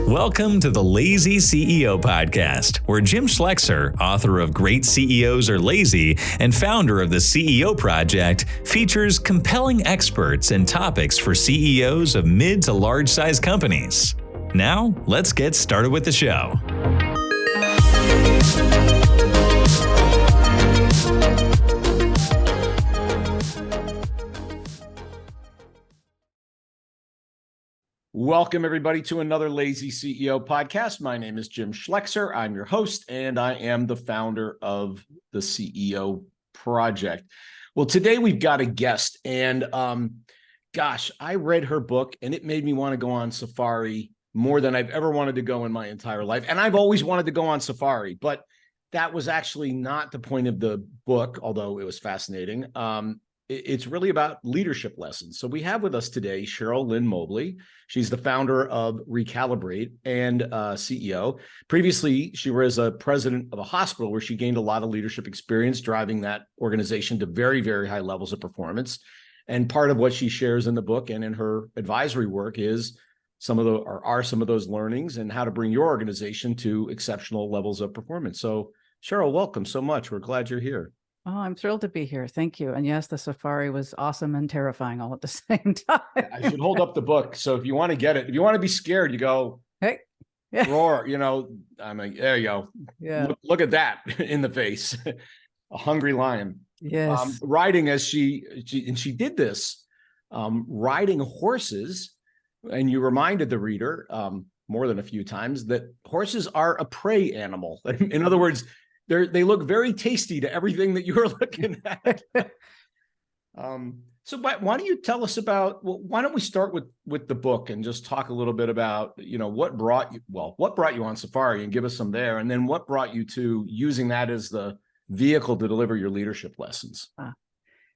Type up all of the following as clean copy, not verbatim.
Welcome to the Lazy CEO Podcast, where Jim Schleckser, author of Great CEOs Are Lazy and founder of the CEO Project, features compelling experts and topics for CEOs of mid to large-size companies. Now, let's get started with the show. Welcome, everybody, to another Lazy CEO podcast. My name is Jim Schleckser. I'm your host, and I am the founder of the CEO Project. Well, today we've got a guest, and I read her book, and it made me want to go on safari more than I've ever wanted to go in my entire life. And I've always wanted to go on safari, but that was actually not the point of the book, although it was fascinating. It's really about leadership lessons. So we have with us today Cheryl Lynn Mobley. She's the founder of reCalibrate and CEO. Previously, she was a president of a hospital where she gained a lot of leadership experience, driving that organization to very, very high levels of performance. And part of what she shares in the book and in her advisory work is some of those learnings and how to bring your organization to exceptional levels of performance. So Cheryl, welcome so much. We're glad you're here. Oh, I'm thrilled to be here. Thank you. And yes, the safari was awesome and terrifying all at the same time. I should hold up the book. So if you want to get it, if you want to be scared, you go, hey, roar, I'm like, there you go. Yeah. Look at that in the face. A hungry lion. Yes. Riding as she did this, riding horses. And you reminded the reader more than a few times that horses are a prey animal. In other words, they look very tasty to everything that you're looking at. So why don't you tell us about, why don't we start with the book and just talk a little bit about, what brought you on safari and give us some there. And then what brought you to using that as the vehicle to deliver your leadership lessons?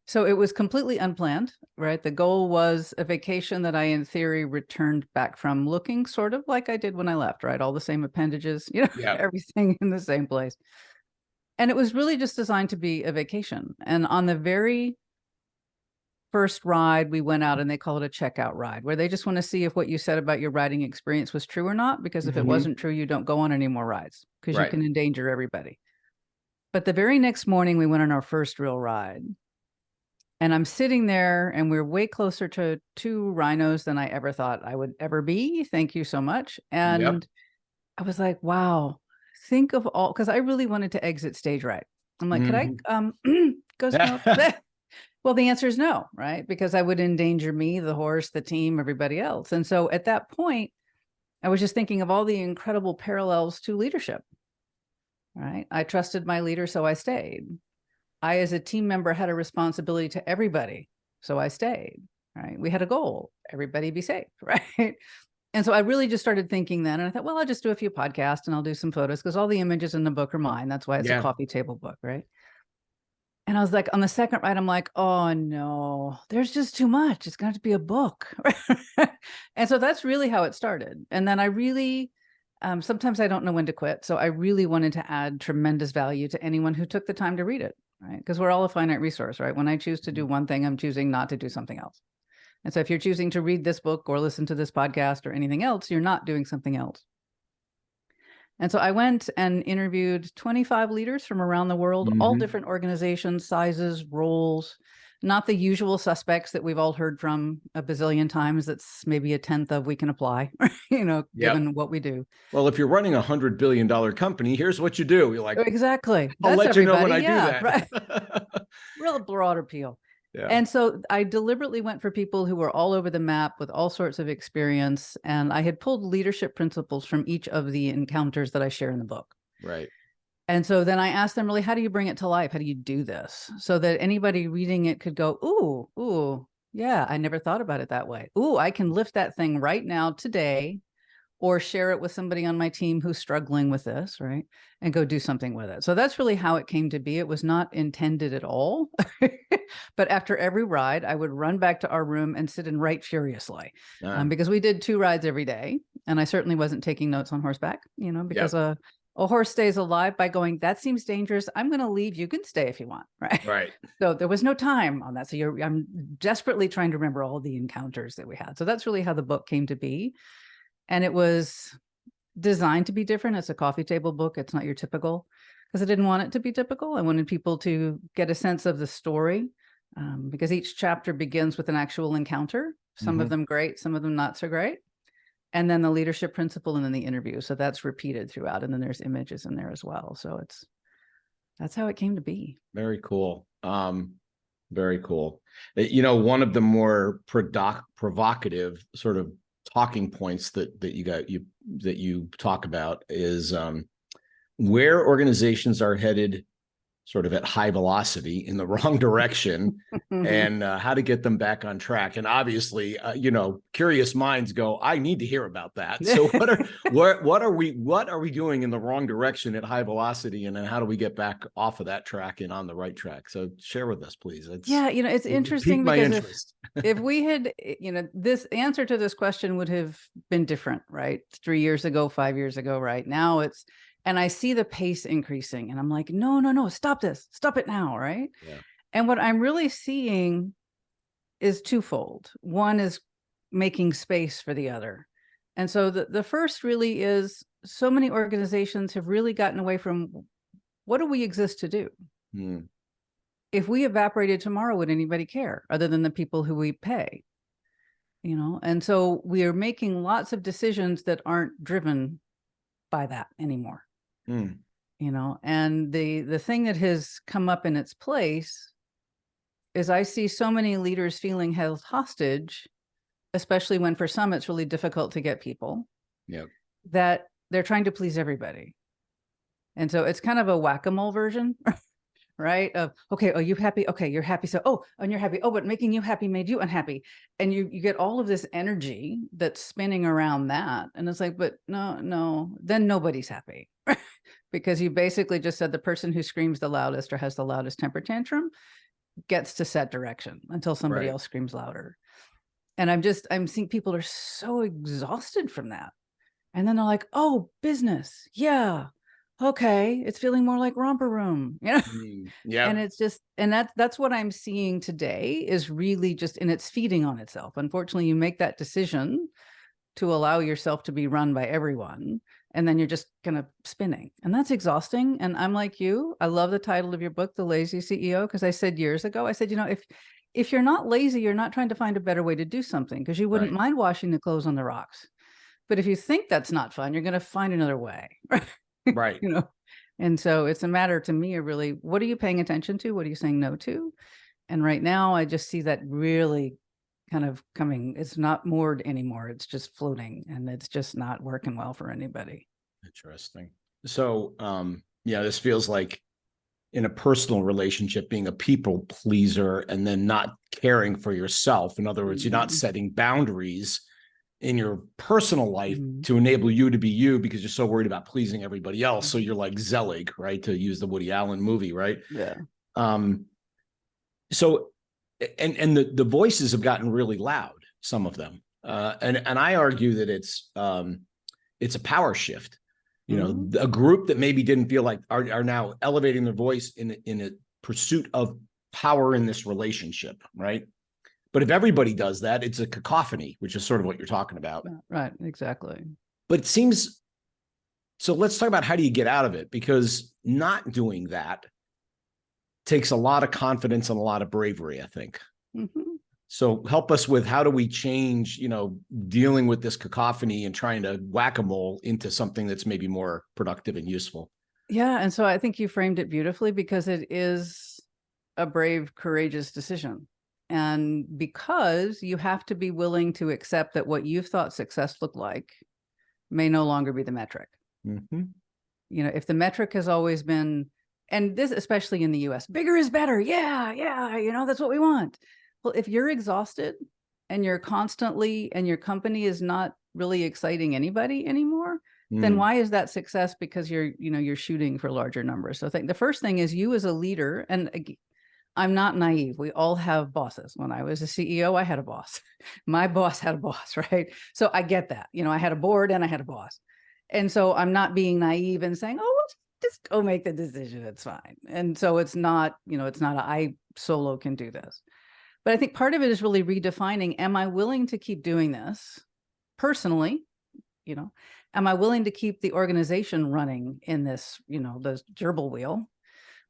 So it was completely unplanned, right? The goal was a vacation that I, in theory, returned back from, looking sort of like I did when I left, right? All the same appendages, everything in the same place. And it was really just designed to be a vacation. And on the very first ride, we went out and they call it a checkout ride, where they just want to see if what you said about your riding experience was true or not. Because if it wasn't true, you don't go on any more rides because you can endanger everybody. But the very next morning, we went on our first real ride. And I'm sitting there and we're way closer to two rhinos than I ever thought I would ever be. Thank you so much. And I was like, wow. Think of all, because I really wanted to exit stage right. I'm like, could I go smoke? Well, the answer is no, right? Because I would endanger me, the horse, the team, everybody else. And so at that point, I was just thinking of all the incredible parallels to leadership, right? I trusted my leader, so I stayed. I, as a team member, had a responsibility to everybody, so I stayed, right? We had a goal, everybody be safe, right? And so I really just started thinking then, and I thought, well, I'll just do a few podcasts and I'll do some photos because all the images in the book are mine. That's why it's a coffee table book, right? And I was like, on the second ride, I'm like, oh no, there's just too much. It's going to be a book. And so that's really how it started. And then I really, sometimes I don't know when to quit. So I really wanted to add tremendous value to anyone who took the time to read it, right? Because we're all a finite resource, right? When I choose to do one thing, I'm choosing not to do something else. And so if you're choosing to read this book or listen to this podcast or anything else, you're not doing something else. And so I went and interviewed 25 leaders from around the world, all different organizations, sizes, roles, not the usual suspects that we've all heard from a bazillion times. That's maybe a tenth of we can apply, given what we do. Well, if you're running $100 billion company, here's what you do. You're like, exactly. I'll let you know when I do that. Right. Real broad appeal. Yeah. And so I deliberately went for people who were all over the map with all sorts of experience. And I had pulled leadership principles from each of the encounters that I share in the book. Right. And so then I asked them, really, how do you bring it to life? How do you do this? So that anybody reading it could go, ooh, yeah, I never thought about it that way. Ooh, I can lift that thing right now today, or share it with somebody on my team who's struggling with this, right? And go do something with it. So that's really how it came to be. It was not intended at all. But after every ride, I would run back to our room and sit and write furiously because we did 2 rides every day. And I certainly wasn't taking notes on horseback, because a horse stays alive by going, that seems dangerous. I'm going to leave. You can stay if you want. Right. Right. So there was no time on that. So I'm desperately trying to remember all the encounters that we had. So that's really how the book came to be. And it was designed to be different. It's a coffee table book. It's not your typical, because I didn't want it to be typical. I wanted people to get a sense of the story, because each chapter begins with an actual encounter. Some of them great, some of them not so great. And then the leadership principle and then the interview. So that's repeated throughout. And then there's images in there as well. So that's how it came to be. Very cool. Very cool. You know, one of the more provocative sort of talking points that you talk about is where organizations are headed sort of at high velocity in the wrong direction and how to get them back on track. And obviously, you know, curious minds go, I need to hear about that. So what are we doing in the wrong direction at high velocity? And then how do we get back off of that track and on the right track? So share with us, please. Yeah, you know, it's interesting because if we had, you know, this answer to this question would have been different, right? 3 years ago, 5 years ago, right? Now and I see the pace increasing and I'm like, no, stop this, stop it now, right? Yeah. And what I'm really seeing is twofold. One is making space for the other. And so the first really is, so many organizations have really gotten away from, what do we exist to do? If we evaporated tomorrow, would anybody care other than the people who we pay? You know, and so we are making lots of decisions that aren't driven by that anymore. You know, and the thing that has come up in its place is I see so many leaders feeling held hostage, especially when for some it's really difficult to get people, that they're trying to please everybody. And so it's kind of a whack-a-mole version, right? Of, okay, oh, you happy? Okay, you're happy. So, oh, and you're happy. Oh, but making you happy made you unhappy. And you get all of this energy that's spinning around that. And it's like, but no, then nobody's happy. Because you basically just said the person who screams the loudest or has the loudest temper tantrum gets to set direction until somebody else screams louder. And I'm seeing people are so exhausted from that. And then they're like, oh, business. Yeah. Okay. It's feeling more like romper room, you know? Yeah. And it's just, and that's what I'm seeing today is really just, and it's feeding on itself. Unfortunately, you make that decision to allow yourself to be run by everyone. And then you're just kind of spinning, and that's exhausting. And I'm like you, I love the title of your book, The Lazy CEO, because I said years ago, I said, you know, if you're not lazy, you're not trying to find a better way to do something, because you wouldn't mind washing the clothes on the rocks. But if you think that's not fun, you're going to find another way. Right. You know, and so it's a matter to me of really, what are you paying attention to? What are you saying no to? And right now I just see that really kind of coming. It's not moored anymore. It's just floating, and it's just not working well for anybody. Interesting. So, yeah, this feels like in a personal relationship, being a people pleaser and then not caring for yourself. In other words, you're not setting boundaries in your personal life to enable you to be you, because you're so worried about pleasing everybody else. So you're like Zelig, right? To use the Woody Allen movie, right? Yeah. So, and the voices have gotten really loud, some of them. And I argue that it's a power shift. You know, a group that maybe didn't feel like are now elevating their voice in a pursuit of power in this relationship, right? But if everybody does that, it's a cacophony, which is sort of what you're talking about. Right, exactly. But it seems, so let's talk about how do you get out of it? Because not doing that takes a lot of confidence and a lot of bravery, I think. So help us with, how do we change, you know, dealing with this cacophony and trying to whack-a-mole into something that's maybe more productive and useful? Yeah. And so I think you framed it beautifully, because it is a brave, courageous decision. And because you have to be willing to accept that what you've thought success looked like may no longer be the metric. You know, if the metric has always been, and this, especially in the US, bigger is better. Yeah. You know, that's what we want. Well, if you're exhausted and you're constantly, and your company is not really exciting anybody anymore, then why is that success? Because you're shooting for larger numbers. So I think the first thing is, you as a leader, and I'm not naive. We all have bosses. When I was a CEO, I had a boss. My boss had a boss, right? So I get that. You know, I had a board and I had a boss. And so I'm not being naive and saying, oh, well, just go make the decision. It's fine. And so it's not, it's not I solo can do this. But I think part of it is really redefining, am I willing to keep doing this personally? Am I willing to keep the organization running in this, the gerbil wheel?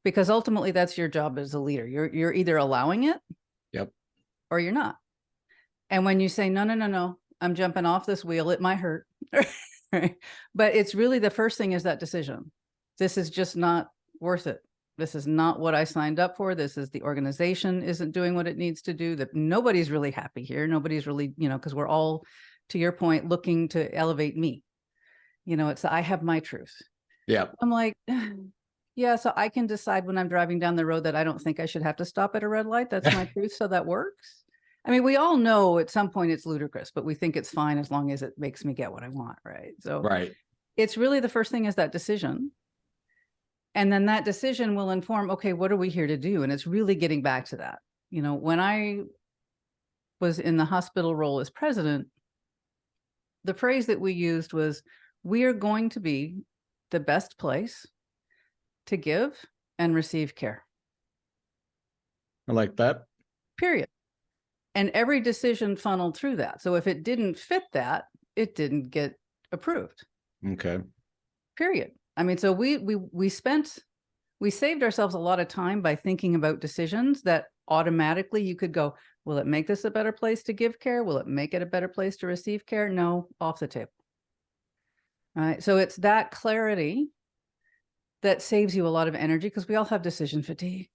Because ultimately that's your job as a leader. You're either allowing it, yep, or you're not. And when you say, no, I'm jumping off this wheel, it might hurt. Right? But it's really the first thing is that decision. This is just not worth it. This is not what I signed up for. This is the organization isn't doing what it needs to do. That nobody's really happy here. Nobody's really, because we're all, to your point, looking to elevate me. It's I have my truth. Yeah. I'm like, yeah, so I can decide when I'm driving down the road that I don't think I should have to stop at a red light. That's my truth. So that works. I mean, we all know at some point it's ludicrous, but we think it's fine as long as it makes me get what I want. Right. So right. It's really the first thing is that decision. And then that decision will inform, okay, what are we here to do? And it's really getting back to that. When I was in the hospital role as president, the phrase that we used was, we are going to be the best place to give and receive care. I like that. Period. And every decision funneled through that. So if it didn't fit that, it didn't get approved. Okay. Period. I mean, so we saved ourselves a lot of time by thinking about decisions that automatically you could go, will it make this a better place to give care? Will it make it a better place to receive care? No, off the table. All right. So it's that clarity that saves you a lot of energy, because we all have decision fatigue.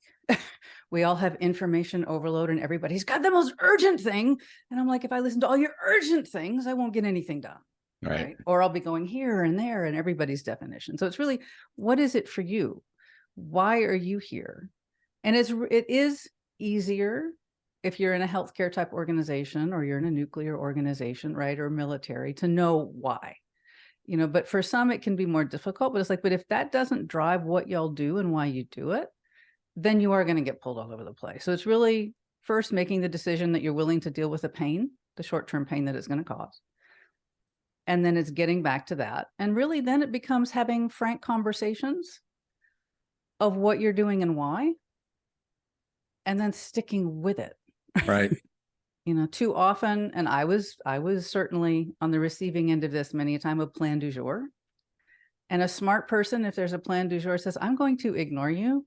We all have information overload, and everybody's got the most urgent thing. And I'm like, if I listen to all your urgent things, I won't get anything done. Right. Or I'll be going here and there and everybody's definition. So it's really, what is it for you? Why are you here? And it is easier if you're in a healthcare type organization, or you're in a nuclear organization, right, or military, to know why. But for some it can be more difficult. But it's like, but if that doesn't drive what y'all do and why you do it, then you are going to get pulled all over the place. So it's really first making the decision that you're willing to deal with the pain, the short-term pain that it's going to cause. And then it's getting back to that. And really then it becomes having frank conversations of what you're doing and why, and then sticking with it. Right. Too often, and I was certainly on the receiving end of this many a time, of plan du jour. And a smart person, if there's a plan du jour, says, I'm going to ignore you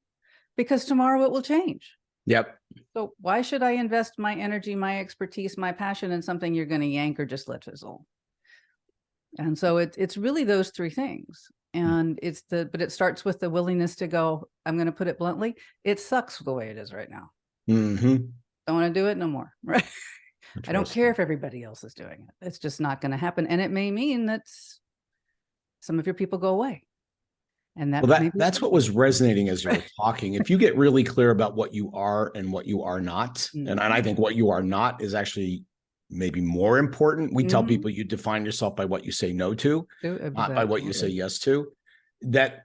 because tomorrow it will change. Yep. So why should I invest my energy, my expertise, my passion in something you're going to yank or just let fizzle? And so it's really those three things. And but it starts with the willingness to go, I'm going to put it bluntly, it sucks the way it is right now. Mm-hmm. Don't want to do it no more. Right. I don't care if everybody else is doing it. It's just not going to happen. And it may mean that some of your people go away. And that's what was resonating as you were talking. If you get really clear about what you are and what you are not, mm-hmm. and I think what you are not is actually maybe more important. We mm-hmm. tell people you define yourself by what you say no to, not by what you say yes to. That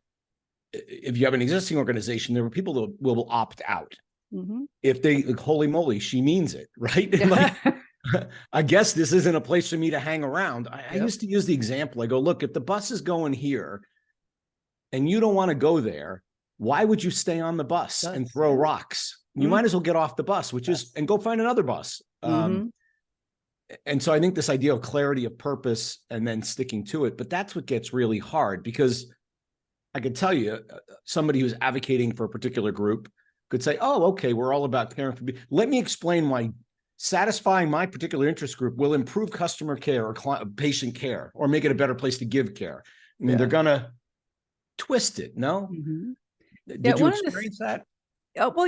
if you have an existing organization, there are people that will opt out. Mm-hmm. If they, like, holy moly, she means it, right? Yeah. Like, I guess this isn't a place for me to hang around. I used to use the example. I go, look, if the bus is going here and you don't want to go there, why would you stay on the bus and throw rocks? You mm-hmm. might as well get off the bus, and go find another bus. Mm-hmm. And so I think this idea of clarity of purpose and then sticking to it, but that's what gets really hard, because I could tell you, somebody who's advocating for a particular group could say, oh, okay, we're all about caring for people. Let me explain why satisfying my particular interest group will improve customer care or patient care, or make it a better place to give care. I mean, they're going to twist it. No? Mm-hmm. Did you experience that? Well,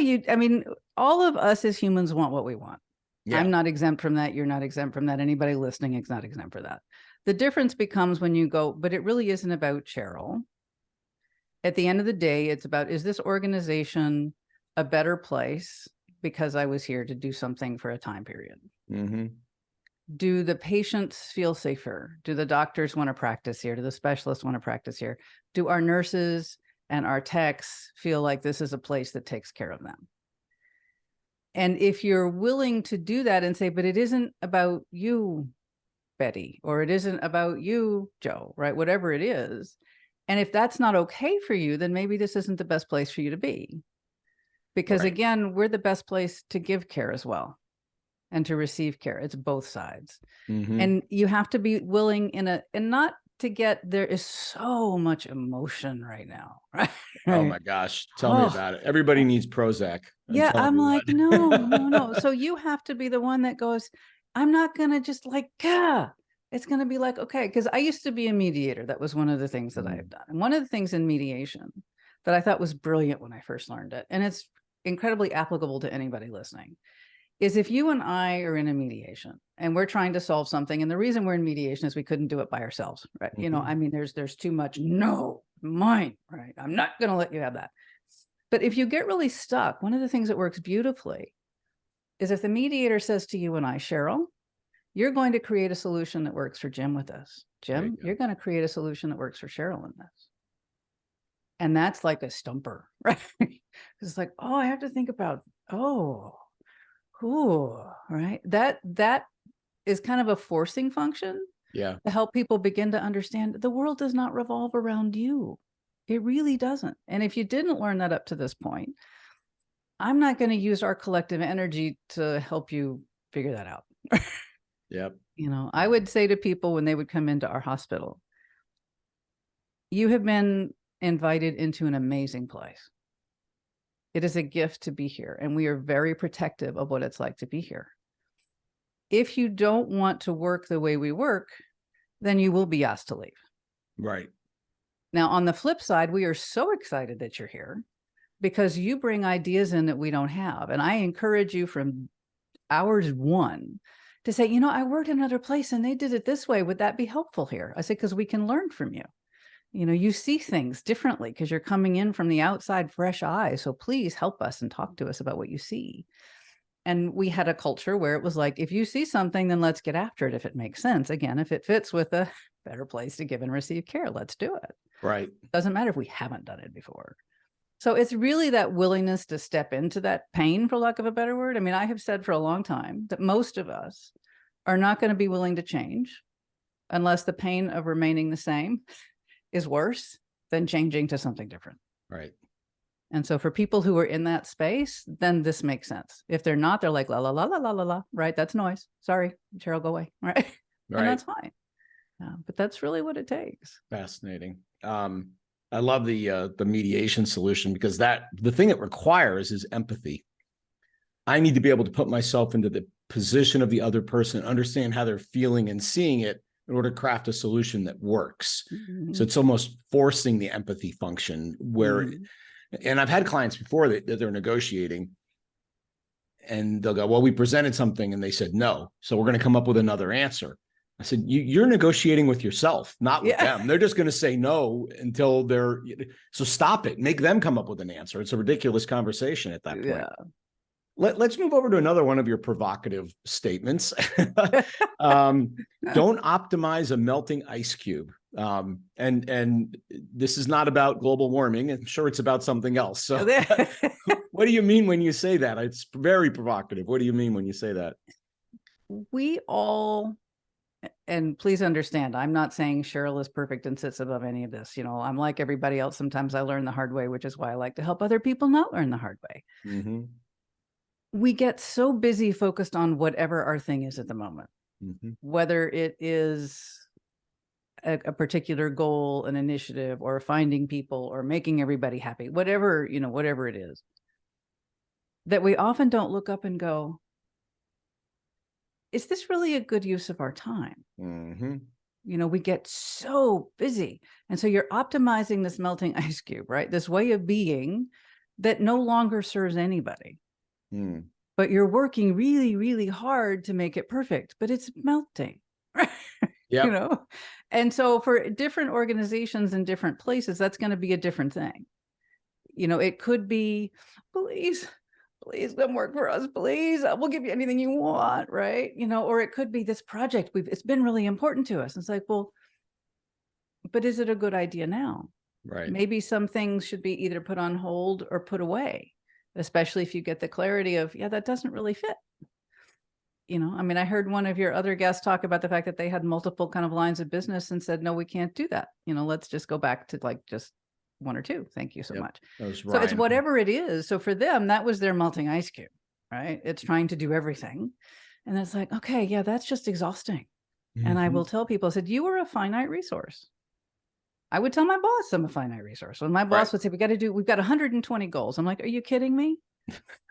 all of us as humans want what we want. Yeah. I'm not exempt from that. You're not exempt from that. Anybody listening is not exempt for that. The difference becomes when you go, but it really isn't about Cheryl. At the end of the day, it's about, is this organization a better place because I was here to do something for a time period? Mm-hmm. Do the patients feel safer? Do the doctors want to practice here? Do the specialists want to practice here? Do our nurses and our techs feel like this is a place that takes care of them? And if you're willing to do that and say, but it isn't about you, Betty, or it isn't about you, Joe, right? Whatever it is. And if that's not okay for you, then maybe this isn't the best place for you to be. Because again, we're the best place to give care as well and to receive care. It's both sides. And you have to be willing and not to get, there is so much emotion right now, right? Oh my gosh. Tell me about it. Everybody needs Prozac. I'm like, no. So you have to be the one that goes, I'm not going to just like, it's going to be like, okay. Because I used to be a mediator. That was one of the things that I've done. And one of the things in mediation that I thought was brilliant when I first learned it, and it's incredibly applicable to anybody listening, is if you and I are in a mediation and we're trying to solve something, and the reason we're in mediation is we couldn't do it by ourselves, right? You know, I mean, there's too much, no, mine, right? I'm not going to let you have that. But if you get really stuck, one of the things that works beautifully is if the mediator says to you and I, Cheryl, you're going to create a solution that works for Jim with this. Jim, you're going to create a solution that works for Cheryl in this. And that's like a stumper, right? It's like, oh, I have to think about, right? That is kind of a forcing function to help people begin to understand the world does not revolve around you. It really doesn't. And if you didn't learn that up to this point, I'm not going to use our collective energy to help you figure that out. Yep. You know, I would say to people when they would come into our hospital, you have been invited into an amazing place. It is a gift to be here, and we are very protective of what it's like to be here. If you don't want to work the way we work, then you will be asked to leave. Right. Now, on the flip side, we are so excited that you're here because you bring ideas in that we don't have. And I encourage you from hours one to say, you know, I worked in another place and they did it this way. Would that be helpful here? I say, because we can learn from you. You know, you see things differently because you're coming in from the outside, fresh eyes. So please help us and talk to us about what you see. And we had a culture where it was like, if you see something, then let's get after it if it makes sense. Again, if it fits with a better place to give and receive care, let's do it. Right. Doesn't matter if we haven't done it before. So it's really that willingness to step into that pain, for lack of a better word. I mean, I have said for a long time that most of us are not going to be willing to change unless the pain of remaining the same is worse than changing to something different. Right. And so for people who are in that space, then this makes sense. If they're not, they're like, la, la, la, la, la, la, la, right? That's noise. Sorry, Cheryl, go away. Right. And that's fine. But that's really what it takes. Fascinating. I love the mediation solution because the thing it requires is empathy. I need to be able to put myself into the position of the other person, understand how they're feeling and seeing it in order to craft a solution that works. Mm-hmm. So it's almost forcing the empathy function where, and I've had clients before that they're negotiating and they'll go, well, we presented something and they said no. So we're going to come up with another answer. I said, you're negotiating with yourself, not with them. They're just going to say no until so stop it. Make them come up with an answer. It's a ridiculous conversation at that point. Yeah. Let's move over to another one of your provocative statements. Don't optimize a melting ice cube. And this is not about global warming. I'm sure it's about something else. So what do you mean when you say that? It's very provocative. What do you mean when you say that? We all... And please understand, I'm not saying Cheryl is perfect and sits above any of this. You know, I'm like everybody else. Sometimes I learn the hard way, which is why I like to help other people not learn the hard way. Mm-hmm. We get so busy focused on whatever our thing is at the moment, whether it is a particular goal, an initiative, or finding people or making everybody happy, whatever it is, that we often don't look up and go, is this really a good use of our time? Mm-hmm. You know, we get so busy. And so you're optimizing this melting ice cube, right? This way of being that no longer serves anybody. Mm. But you're working really, really hard to make it perfect, but it's melting. Yeah. You know? And so for different organizations in different places, that's going to be a different thing. You know, it could be, please come work for us, please. We'll give you anything you want, right? You know, or it could be this project. It's been really important to us. It's like, well, but is it a good idea now? Right. Maybe some things should be either put on hold or put away, especially if you get the clarity of, that doesn't really fit. I mean, I heard one of your other guests talk about the fact that they had multiple kind of lines of business and said, no, we can't do that. Let's just go back to like just one or two. Thank you so much. So it's whatever it is. So for them, that was their melting ice cube, right? It's trying to do everything. And it's like, okay, yeah, that's just exhausting. And I will tell people, I said, you are a finite resource. I would tell my boss I'm a finite resource. When my boss would say, we've got 120 goals. I'm like, are you kidding me?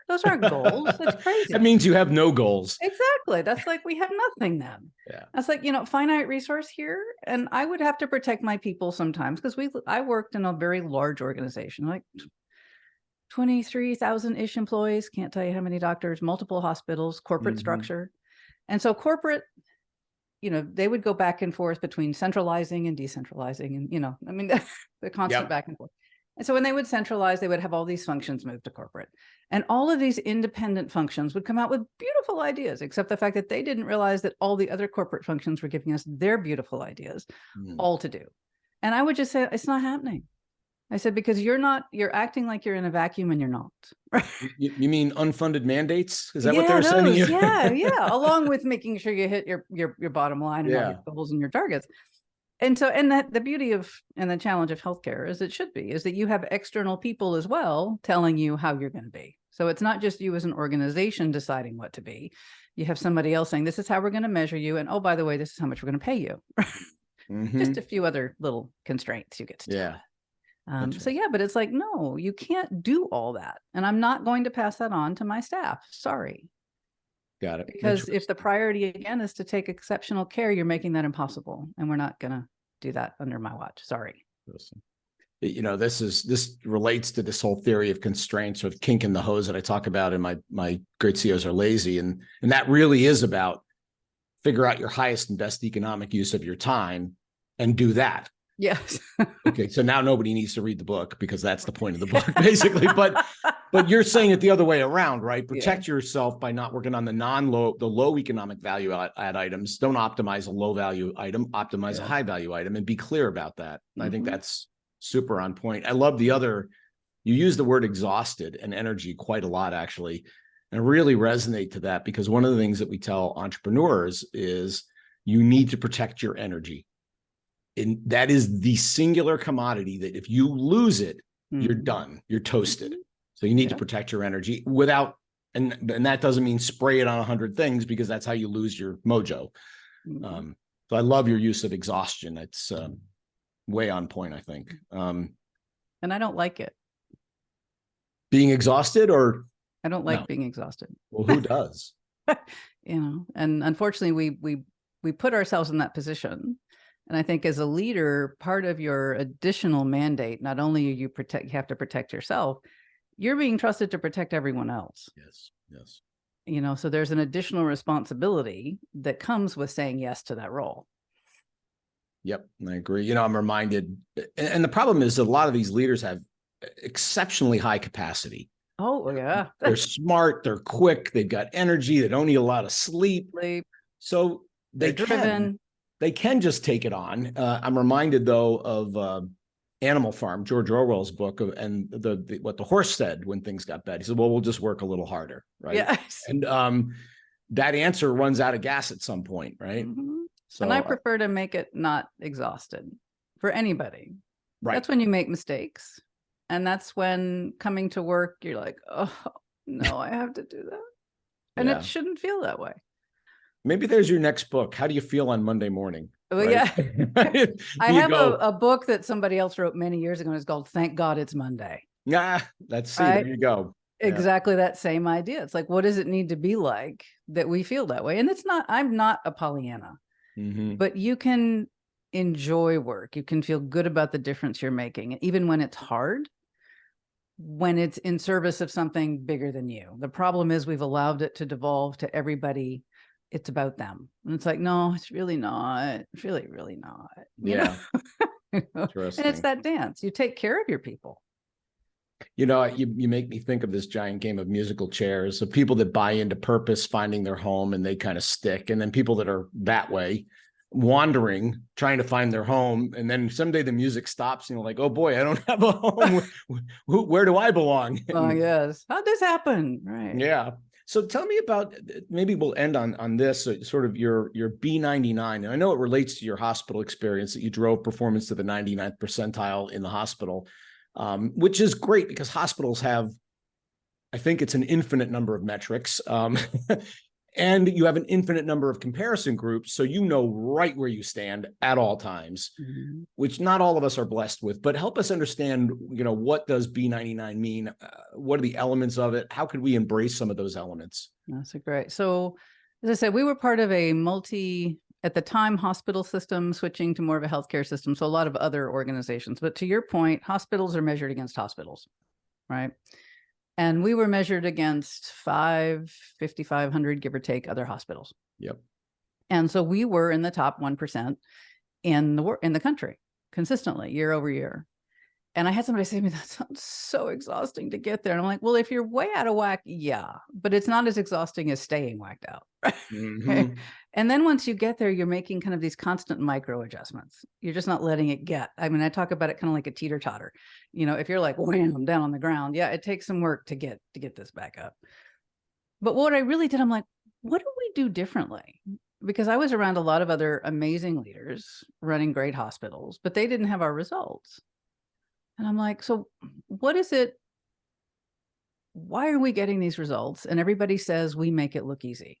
Those aren't goals. That's crazy. That means you have no goals. Exactly. That's like, we have nothing then. Yeah. That's like, finite resource here. And I would have to protect my people sometimes because I worked in a very large organization, like 23,000-ish employees. Can't tell you how many doctors, multiple hospitals, corporate structure. And so corporate, they would go back and forth between centralizing and decentralizing. And, I mean, the constant back and forth. And so when they would centralize, they would have all these functions moved to corporate. And all of these independent functions would come out with beautiful ideas, except the fact that they didn't realize that all the other corporate functions were giving us their beautiful ideas all to do. And I would just say, it's not happening. I said, because you're acting like you're in a vacuum and you're not. You mean unfunded mandates? Is that what they're sending you? Yeah. Along with making sure you hit your bottom line and all your goals and your targets. And so, and that the beauty of, and the challenge of healthcare is that you have external people as well telling you how you're going to be. So it's not just you as an organization deciding what to be. You have somebody else saying, this is how we're going to measure you. And oh, by the way, this is how much we're going to pay you. Just a few other little constraints you get to do. So yeah, but it's like, no, you can't do all that. And I'm not going to pass that on to my staff. Sorry. Got it. Because if the priority again is to take exceptional care, you're making that impossible. And we're not going to do that under my watch. Sorry. This relates to this whole theory of constraints, or kink in the hose that I talk about in my Great CEOs Are Lazy. And that really is about figure out your highest and best economic use of your time and do that. Yes. Okay. So now nobody needs to read the book because that's the point of the book, basically. But you're saying it the other way around, right? Protect yourself by not working on the low economic value add items. Don't optimize a low value item, optimize a high value item, and be clear about that. And I think that's super on point. I love you use the word exhausted and energy quite a lot, actually. And I really resonate to that because one of the things that we tell entrepreneurs is you need to protect your energy. And that is the singular commodity that if you lose it, you're done. You're toasted. So you need to protect your energy and that doesn't mean spray it on 100 things because that's how you lose your mojo. So I love your use of exhaustion. It's way on point, I think. And I don't like it. Being exhausted, or? I don't like being exhausted. Well, who does? And unfortunately we put ourselves in that position. And I think as a leader, part of your additional mandate, not only you have to protect yourself, you're being trusted to protect everyone else. Yes. So there's an additional responsibility that comes with saying yes to that role. Yep, I agree. I'm reminded, and the problem is that a lot of these leaders have exceptionally high capacity. Oh, yeah. They're smart, they're quick, they've got energy, they don't need a lot of sleep. So they're driven. They can just take it on. I'm reminded, though, of Animal Farm, George Orwell's book, and what the horse said when things got bad. He said, well, we'll just work a little harder, right? Yes. And that answer runs out of gas at some point, right? So, and I prefer to make it not exhausted for anybody. Right. That's when you make mistakes. And that's when coming to work, you're like, oh, no, I have to do that. And it shouldn't feel that way. Maybe there's your next book. How do you feel on Monday morning? Well, right? Yeah. I have a book that somebody else wrote many years ago. It's called Thank God It's Monday. There you go. Exactly that same idea. It's like, what does it need to be like that we feel that way? And I'm not a Pollyanna, but you can enjoy work. You can feel good about the difference you're making, even when it's hard, when it's in service of something bigger than you. The problem is we've allowed it to devolve to everybody. It's about them. And it's like, no, it's really not. It's really, really not. Yeah. And it's that dance. You take care of your people. You make me think of this giant game of musical chairs, of people that buy into purpose, finding their home, and they kind of stick. And then people that are that way, wandering, trying to find their home. And then someday the music stops and you're like, oh boy, I don't have a home. Where do I belong? Oh, yes. How'd this happen? Right. Yeah. So tell me about, maybe we'll end on this, sort of your B99. And I know it relates to your hospital experience that you drove performance to the 99th percentile in the hospital, which is great because hospitals have, I think it's an infinite number of metrics. And you have an infinite number of comparison groups. So you know right where you stand at all times, which not all of us are blessed with. But help us understand, what does B99 mean? What are the elements of it? How could we embrace some of those elements? That's great. So as I said, we were part of a at the time, hospital system, switching to more of a healthcare system. So a lot of other organizations. But to your point, hospitals are measured against hospitals, right? And we were measured against 5,500, give or take, other hospitals. Yep. And so we were in the top 1% in the country consistently year over year. And I had somebody say to me, that sounds so exhausting to get there. And I'm like, well, if you're way out of whack, yeah, but it's not as exhausting as staying whacked out. Mm-hmm. And then once you get there, you're making kind of these constant micro adjustments. You're just not letting it get. I mean, I talk about it kind of like a teeter totter. If you're like, wham, down on the ground, yeah, it takes some work to get this back up. But what I really did, I'm like, what do we do differently? Because I was around a lot of other amazing leaders running great hospitals, but they didn't have our results. And I'm like, so what is it? Why are we getting these results? And everybody says we make it look easy.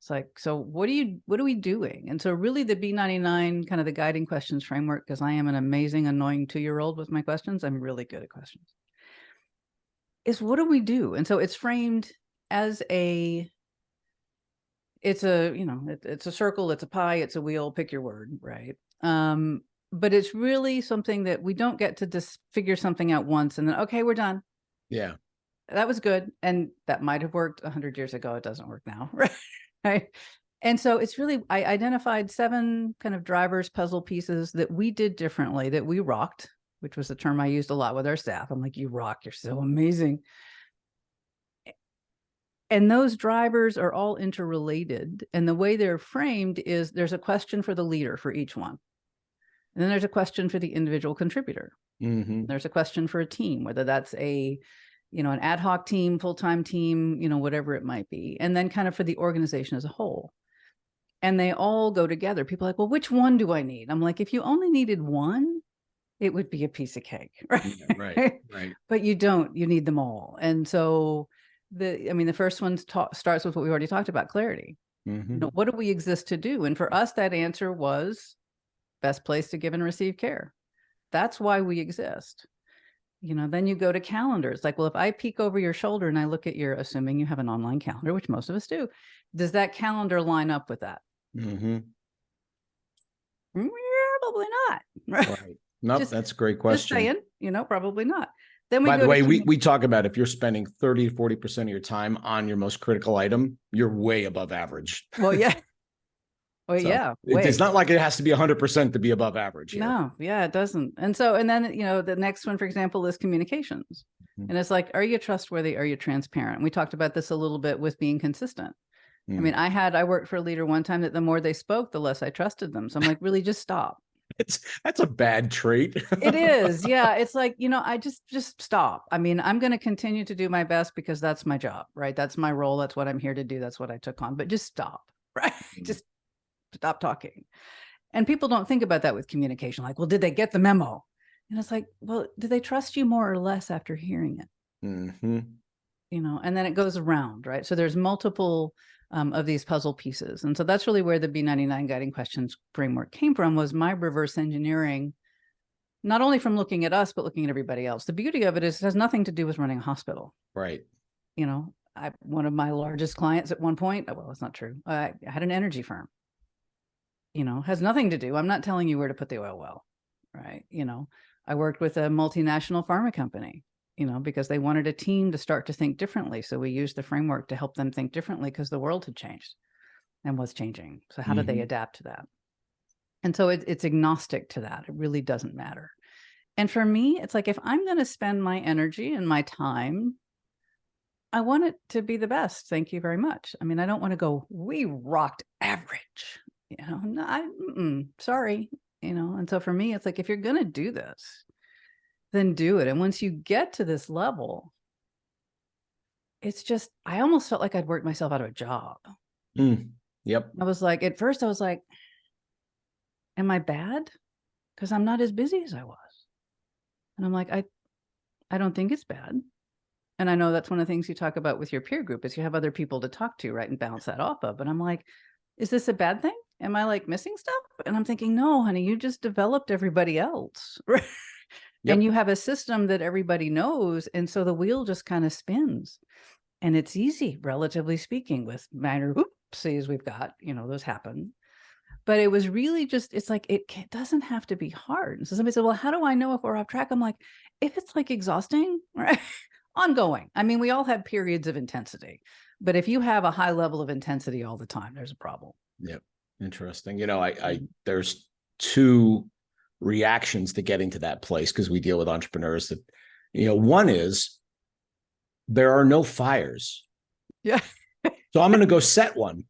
It's like, so what are we doing? And so really the B99, kind of the guiding questions framework, because I am an amazing, annoying 2-year-old with my questions. I'm really good at questions. Is what do we do? And so it's framed as it's a circle, it's a pie, it's a wheel, pick your word, right? But it's really something that we don't get to just figure something out once and then, okay, we're done. Yeah. That was good. And that might have worked 100 years ago. It doesn't work now. Right. And so it's really, I identified 7 kind of drivers, puzzle pieces that we did differently, that we rocked, which was a term I used a lot with our staff. I'm like, you rock, you're so amazing. And those drivers are all interrelated. And the way they're framed is there's a question for the leader for each one. And then there's a question for the individual contributor. Mm-hmm. There's a question for a team, whether that's an ad hoc team, full-time team, whatever it might be. And then kind of for the organization as a whole. And they all go together. People are like, well, which one do I need? I'm like, if you only needed one, it would be a piece of cake. Right. Yeah, right. But you don't, you need them all. And so the first one starts with what we already talked about, clarity. Mm-hmm. What do we exist to do? And for us, that answer was best place to give and receive care. That's why we exist. Then you go to calendars. Like, well, if I peek over your shoulder and I look at assuming you have an online calendar, which most of us do, does that calendar line up with that? Mm-hmm. Probably not. Right. Nope, that's a great question. Just saying, probably not. Then by the way, we talk about if you're spending 30 to 40% of your time on your most critical item, you're way above average. Well, yeah. Well, so yeah. It's not like it has to be 100% to be above average here. No, yeah, it doesn't. And then, the next one, for example, is communications. Mm-hmm. And it's like, are you trustworthy? Are you transparent? We talked about this a little bit with being consistent. Mm. I worked for a leader one time that the more they spoke, the less I trusted them. So I'm like, really, just stop. That's a bad trait. It is. Yeah. It's like, I just stop. I'm going to continue to do my best because that's my job, right? That's my role. That's what I'm here to do. That's what I took on, but just stop, right? Just stop talking. And people don't think about that with communication. Like, well, did they get the memo? And it's like, well, do they trust you more or less after hearing it? Mm-hmm. And then it goes around, right? So there's multiple of these puzzle pieces. And so that's really where the B99 guiding questions framework came from, was my reverse engineering, not only from looking at us, but looking at everybody else. The beauty of it is it has nothing to do with running a hospital. Right. One of my largest clients at one point, well, it's not true. I had an energy firm. Has nothing to do. I'm not telling you where to put the oil well, right? I worked with a multinational pharma company, because they wanted a team to start to think differently. So we used the framework to help them think differently because the world had changed and was changing. So how did they adapt to that? And so it's agnostic to that. It really doesn't matter. And for me, it's like, if I'm going to spend my energy and my time, I want it to be the best. Thank you very much. I don't want to go, we rocked average. No, sorry, and so for me, it's like, if you're going to do this, then do it. And once you get to this level, it's just, I almost felt like I'd worked myself out of a job. Yep. I was like, at first I was like, am I bad? Because I'm not as busy as I was. And I'm like, I don't think it's bad. And I know that's one of the things you talk about with your peer group is you have other people to talk to, right? And bounce that off of. But I'm like, is this a bad thing? Am I like missing stuff? And I'm thinking, no, honey, you just developed everybody else. Right? Yep. And you have a system that everybody knows. And so the wheel just kind of spins. And it's easy, relatively speaking, with minor oopsies we've got, those happen. But it was really just, it's like, it doesn't have to be hard. And so somebody said, well, how do I know if we're off track? I'm like, if it's like exhausting, right? Ongoing. I mean, we all have periods of intensity, but if you have a high level of intensity all the time, there's a problem. Yep. Interesting. There's two reactions to getting to that place because we deal with entrepreneurs that, one is there are no fires. Yeah. So I'm going to go set one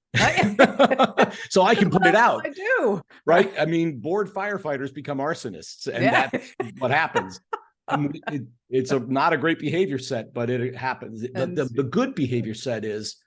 so I can put it out. I do. Right. I mean, bored firefighters become arsonists, and that's what happens. I mean, it's not a great behavior set, but it happens. The good behavior set is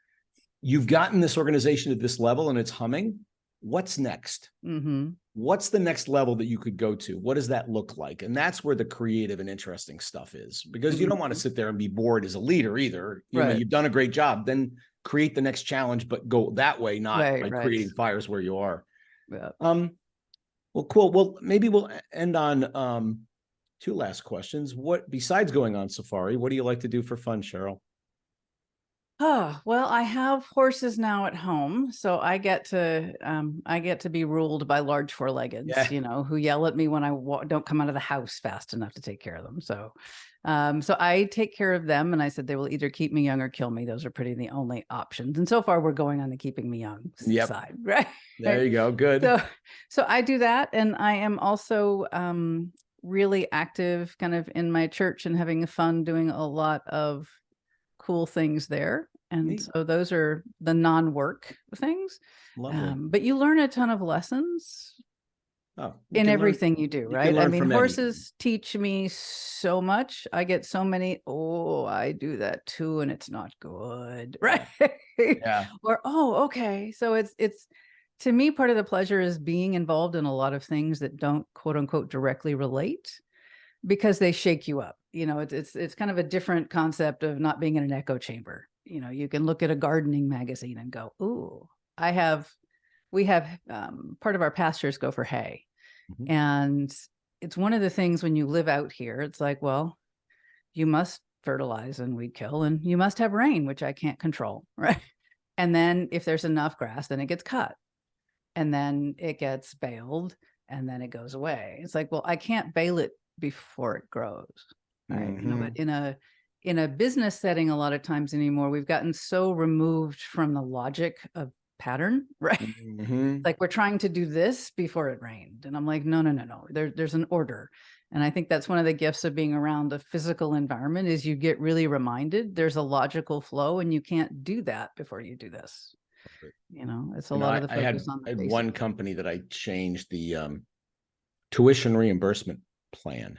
you've gotten this organization at this level and it's humming. What's next? Mm-hmm. What's the next level that you could go to? What does that look like? And that's where the creative and interesting stuff is, because you don't want to sit there and be bored as a leader either. You've done a great job. Then create the next challenge, but go that way, not by creating fires where you are. Yeah. Well, cool. Well, maybe we'll end on two last questions. What, besides going on safari, what do you like to do for fun, Cheryl? Oh, well, I have horses now at home, so I get to be ruled by large four-leggeds, who yell at me when I don't come out of the house fast enough to take care of them. So I take care of them, and I said they will either keep me young or kill me. Those are pretty the only options. And so far, we're going on the keeping me young side, right? There you go. Good. So I do that, and I am also really active, kind of in my church and having fun doing a lot of cool things there. And Neat. So those are the non-work things. But you learn a ton of lessons in everything you do, right? I mean, horses teach me so much. I get so many, I do that too, and it's not good. Right. Yeah. Or, okay. So it's to me, part of the pleasure is being involved in a lot of things that don't quote unquote directly relate, because they shake you up. It's kind of a different concept of not being in an echo chamber. You can look at a gardening magazine and go, we have part of our pastures go for hay. Mm-hmm. And it's one of the things when you live out here, it's like, well, you must fertilize and weed kill, and you must have rain, which I can't control. Right. And then if there's enough grass, then it gets cut, and then it gets baled, and then it goes away. It's like, well, I can't bale it before it grows. Right. Mm-hmm. But in a business setting, a lot of times anymore, we've gotten so removed from the logic of pattern, right? Mm-hmm. Like we're trying to do this before it rained. And I'm like, no. There's an order. And I think that's one of the gifts of being around the physical environment is you get really reminded there's a logical flow, and you can't do that before you do this. It's a lot of the focus on the I had one company that I changed the tuition reimbursement plan.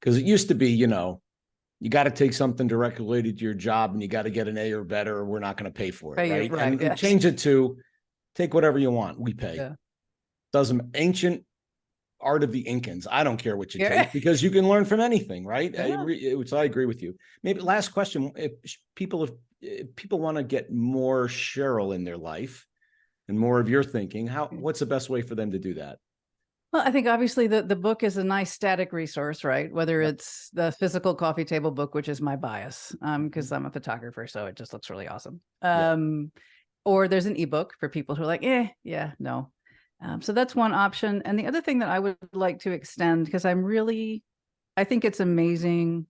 Because it used to be, you got to take something directly related to your job and you got to get an A or better, or we're not going to pay for it. Right. And change it to take whatever you want. We pay. Yeah. Doesn't ancient art of the Incans. I don't care what you take, because you can learn from anything. Right. Yeah. I agree with you. Maybe last question. If people want to get more Cheryl in their life and more of your thinking, what's the best way for them to do that? Well, I think obviously the book is a nice static resource, right? Whether it's the physical coffee table book, which is my bias, because I'm a photographer, so it just looks really awesome. Or there's an ebook for people who are like, no. So that's one option. And the other thing that I would like to extend, because I think it's amazing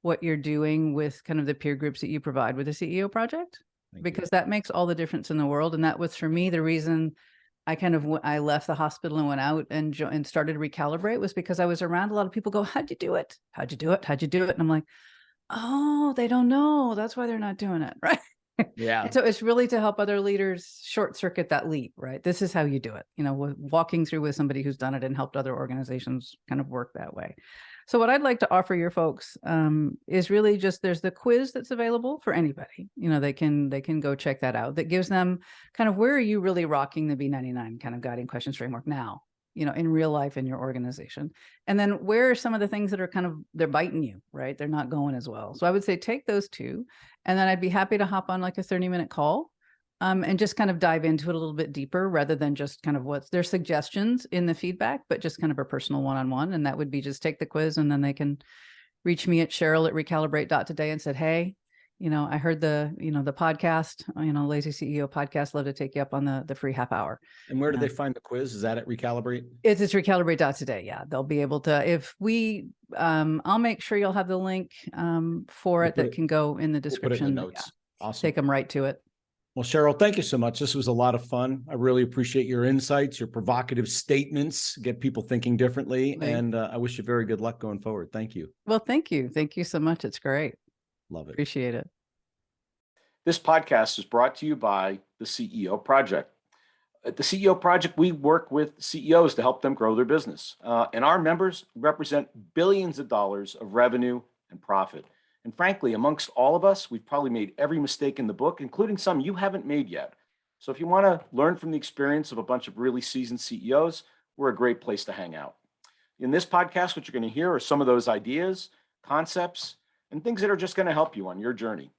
what you're doing with kind of the peer groups that you provide with the CEO project, because that makes all the difference in the world. And that was, for me, the reason I left the hospital and went out and started reCalibrate, was because I was around a lot of people go, how'd you do it? How'd you do it? How'd you do it? And I'm like, they don't know. That's why they're not doing it. Right. Yeah. So it's really to help other leaders short circuit that leap, right? This is how you do it. Walking through with somebody who's done it and helped other organizations kind of work that way. So what I'd like to offer your folks is really just, there's the quiz that's available for anybody. They can go check that out. That gives them kind of, where are you really rocking the B99 kind of guiding questions framework now, in real life in your organization? And then where are some of the things that are kind of, they're biting you, right? They're not going as well. So I would say take those two, and then I'd be happy to hop on like a 30-minute call and just kind of dive into it a little bit deeper, rather than just kind of what's their suggestions in the feedback, but just kind of a personal one-on-one. And that would be just take the quiz, and then they can reach me at Cheryl@recalibrate.today and said, hey, I heard the podcast, Lazy CEO podcast. Love to take you up on the free half hour. And where do they find the quiz? Is that at reCalibrate? It's reCalibrate.today. Yeah. They'll be able to, if we, I'll make sure you'll have the link for it that can go in the description. We'll put it in the notes. Yeah. Awesome. Take them right to it. Well, Cheryl, thank you so much. This was a lot of fun. I really appreciate your insights, your provocative statements, get people thinking differently. And I wish you very good luck going forward. Thank you. Well, thank you. Thank you so much. It's great. Love it. Appreciate it. This podcast is brought to you by the CEO Project. At the CEO Project, we work with CEOs to help them grow their business. And our members represent billions of dollars of revenue and profit. And frankly, amongst all of us, we've probably made every mistake in the book, including some you haven't made yet. So if you want to learn from the experience of a bunch of really seasoned CEOs, we're a great place to hang out. In this podcast, what you're going to hear are some of those ideas, concepts, and things that are just going to help you on your journey.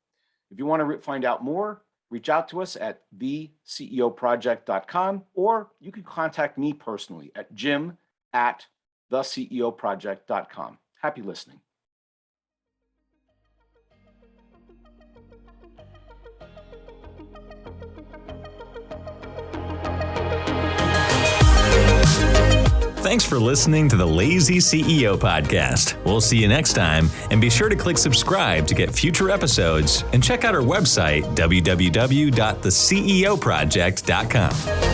If you want to find out more, reach out to us at theceoproject.com, or you can contact me personally at jim@theceoproject.com. Happy listening. Thanks for listening to the Lazy CEO podcast. We'll see you next time, and be sure to click subscribe to get future episodes, and check out our website, www.theceoproject.com.